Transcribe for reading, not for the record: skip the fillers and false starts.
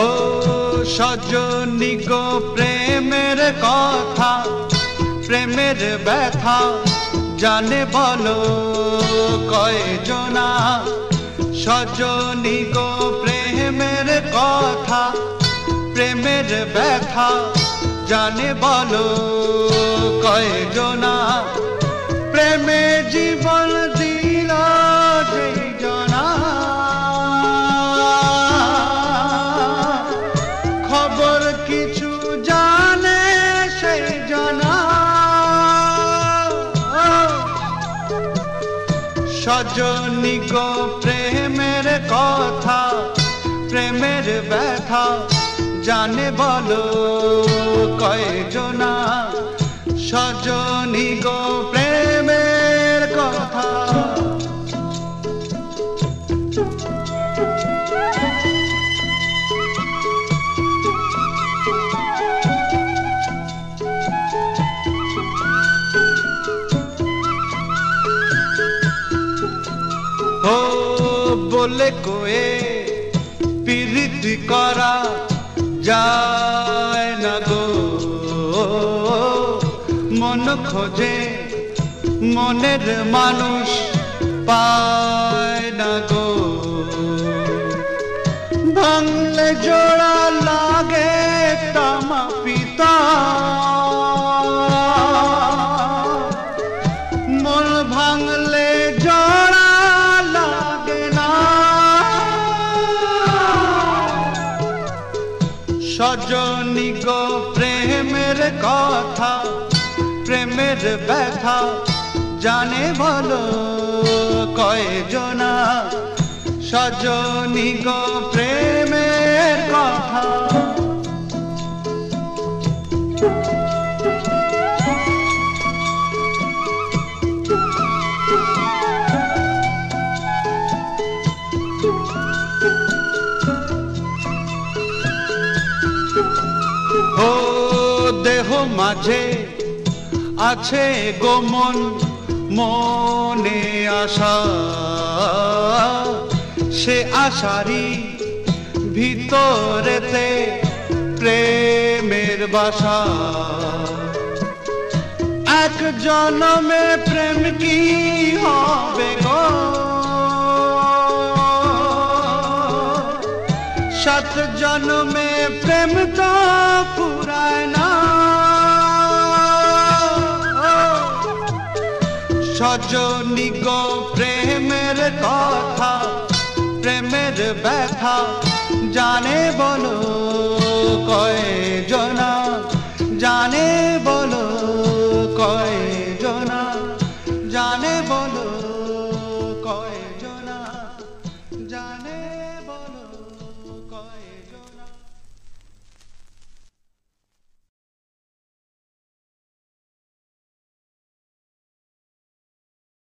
ও সজনী গো প্রেমের কথা, প্রেমের ব্যথা জানে বলো কয়জনা। সজনী গো প্রেমের কথা, প্রেমের ব্যথা জানে বলো কয়জনা। প্রেমে জীবন দিল যেই জনা, খবর কিছু জানে সেই জনা। সজনী গো প্রেমের কথা, প্রেমের ব্যথা জানে বলো কয়জনা। সজনী গো প্রেমের কথা। ও বলে কোয়ে প্রীতি করা যায় না গো, মন খোঁজে মনের মানুষ পায় না গো। ভাঙলে জোড়া লাগে তামা পিতা, মন ভাঙলে জোড়া লাগে না। সজনী গো প্রেমের কথা, প্রেমের ব্যথা জানে বলো কয়জনা। সজনী গো প্রেমের কথা। ও দেহ মাঝে আছে গোমন মনে আশা, সে আশারি ভিতরেতে প্রেমের বাসা। এক জন্মে প্রেম কি হবে গো, 7 জন্মে প্রেম তো ফুরায় না। সজনী গো প্রেমের কথা, প্রেমের ব্যথা জানে বলো কয়জনা, জানে বলো।